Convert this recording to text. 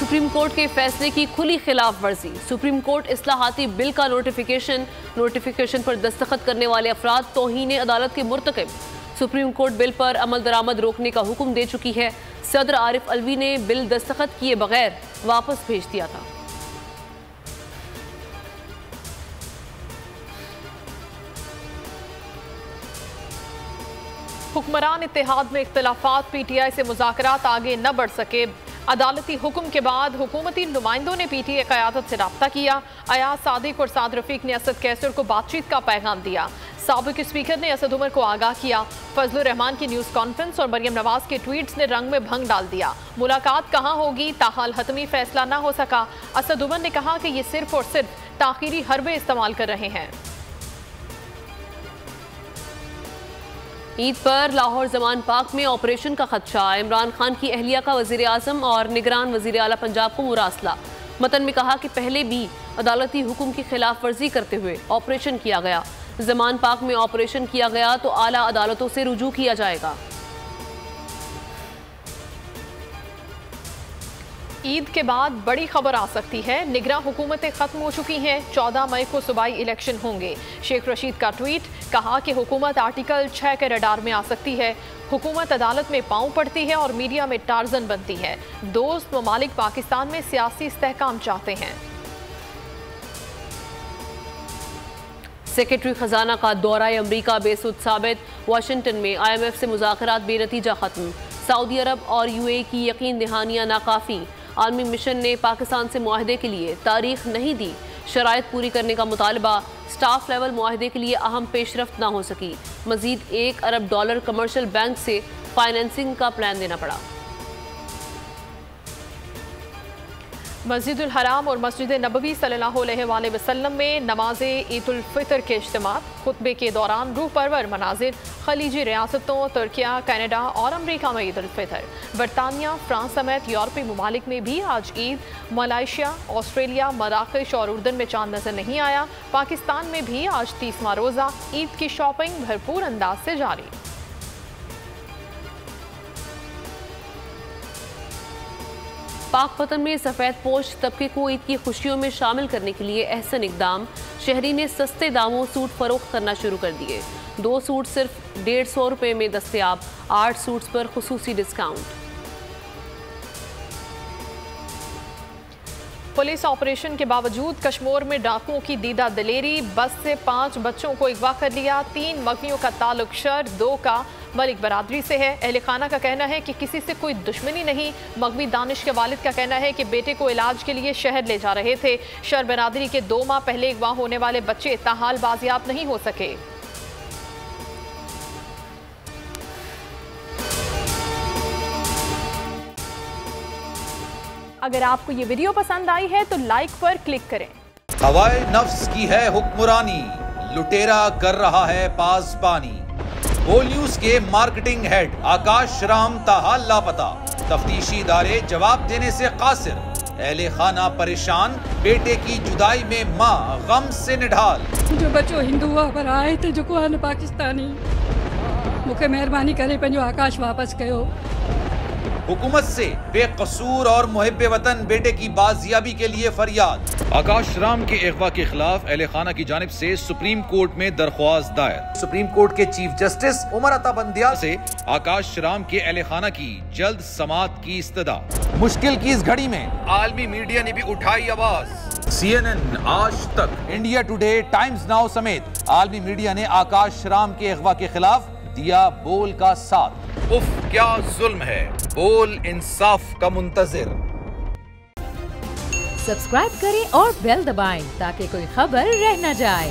Supreme court के फैसले की खुली खिलाफ वर्जी। सुप्रीम कोर्ट इस्लाहाती बिल का नोटिफिकेशन पर दस्तखत करने वाले अफराद तौहीन अदालत के मुर्तकिब। सुप्रीम कोर्ट बिल पर अमल दरामद रोकने का हुक्म दे चुकी है। सदर आरिफ अलवी ने बिल दस्तखत किए बगैर वापस भेज दिया था। हुक्मरान इत्तेहाद में इख्तिलाफात, पीटीआई से मुज़ाकरात आगे न बढ़ सके। अदालती हुक्म के बाद हुकूमती नुमाइंदों ने पीटीआई क़यादत से रब्ता किया। अयाज सादिक और साद रफीक ने असद कैसर को बातचीत का पैगाम दिया। साबिक स्पीकर ने असद उमर को आगाह किया। फजलुर रहमान की न्यूज़ कॉन्फ्रेंस और मरियम नवाज के ट्वीट्स ने रंग में भंग डाल दिया। मुलाकात कहाँ होगी, ताहाल हतमी फैसला न हो सका। असद उमर ने कहा कि ये सिर्फ और सिर्फ ताखीरी हरबे इस्तेमाल कर रहे हैं। ईद पर लाहौर जमान पाक में ऑपरेशन का खदशा। इमरान खान की अहलिया का वजीर आजम और निगरान वजीर आला पंजाब को मुरासला। मतन में कहा कि पहले भी अदालती हुक्म की खिलाफ वर्जी करते हुए ऑपरेशन किया गया। जमान पाक में ऑपरेशन किया गया तो आला अदालतों से रुजू किया जाएगा। ईद के बाद बड़ी खबर आ सकती है। निगरान हुकूमतें खत्म हो चुकी हैं। 14 मई को सूबाई इलेक्शन होंगे। शेख रशीद का ट्वीट, कहा कि हुकूमत आर्टिकल 6 के रडार में आ सकती है। हुकूमत अदालत में पांव पड़ती है और मीडिया में टार्जन बनती है। दोस्त ममालिक पाकिस्तान में सियासी इस्तेहकाम चाहते हैं। सेक्रेटरी खजाना का दौरा अमरीका बेसुध साबित। वाशिंगटन में IMF से मुज़ाकरात बेनतीजा खत्म। सऊदी अरब और UAE की यकीन दहानियां नाकाफ़ी। आलमी मिशन ने पाकिस्तान से मुआहदे के लिए तारीख नहीं दी। शराइत पूरी करने का मुतालबा। स्टाफ लेवल मुआहदे के लिए अहम पेशरफ्त ना हो सकी। मजीद $1 अरब कमर्शियल बैंक से फाइनेंसिंग का प्लान देना पड़ा। मस्जिदुल हराम और मस्जिद नबवी सल्लल्लाहु अलैहि वसल्लम में नमाज ईद उल फितर के इज्तिमा। खुतबे के दौरान रूह परवर मनाजिर। खलीजी रियासतों तुर्किया, कनाडा और अमरीका में ईद उल फितर। बरतानिया, फ्रांस समेत यूरोपीय ममालिक में भी आज ईद। मलेशिया, ऑस्ट्रेलिया, मराकश और उर्दन में चांद नजर नहीं आया। पाकिस्तान में भी आज 30वां रोज़ा। ईद की शॉपिंग भरपूर अंदाज से जारी। पाकपतन में सफ़ेद पोश तबके को ईद की खुशियों में शामिल करने के लिए अहसन इकदाम। शहरी ने सस्ते दामों सूट फरोख्त करना शुरू कर दिए। 2 सूट सिर्फ 150 रुपये में दस्तयाब। 8 सूट्स पर खुसूसी डिस्काउंट। पुलिस ऑपरेशन के बावजूद कश्मीर में डाकुओं की दीदा दिलेरी। बस से 5 बच्चों को अगवा कर लिया। 3 मगवियों का ताल्लुक शर, 2 का मलिक बरादरी से है। अहले खाना का कहना है कि किसी से कोई दुश्मनी नहीं। मगवी दानिश के वालिद का कहना है कि बेटे को इलाज के लिए शहर ले जा रहे थे। शर बरादरी के 2 माह पहले अगवा होने वाले बच्चे ताहाल बाजियाब नहीं हो सके। अगर आपको ये वीडियो पसंद आई है तो लाइक पर क्लिक करें। हवाए नफ्स की है हुक्मरानी, लुटेरा कर रहा है पासबानी। बोल न्यूज के मार्केटिंग हेड आकाश राम ताहाल लापता। तफ्तीशी इदारे जवाब देने से कासिर। अहले खाना परेशान, बेटे की जुदाई में माँ गम से निढाल। जो बच्चों हिंदू पर आए थे जो को पाकिस्तानी, मुझे मेहरबानी करे पंहिंजो आकाश वापस कयो। हुकूमत से बेकसूर और मुहिब्बे वतन बेटे की बाजियाबी के लिए फरियाद। आकाश राम के अगवा के खिलाफ अहले खाना की जानिब से सुप्रीम कोर्ट में दरख्वास्त दायर। सुप्रीम कोर्ट के चीफ जस्टिस उमर अता बंदियाल से आकाश राम के अहले खाना की जल्द समाअत की इस्तदा। मुश्किल की इस घड़ी में आलमी मीडिया ने भी उठाई आवाज। CNN, आज तक, इंडिया टुडे, टाइम्स नाउ समेत आलमी मीडिया ने आकाश राम के अगवा के खिलाफ दिया बोल का साथ। उफ क्या जुल्म है, बोल इंसाफ का मुंतजिर। सब्सक्राइब करें और बेल दबाएं ताकि कोई खबर रह न जाए।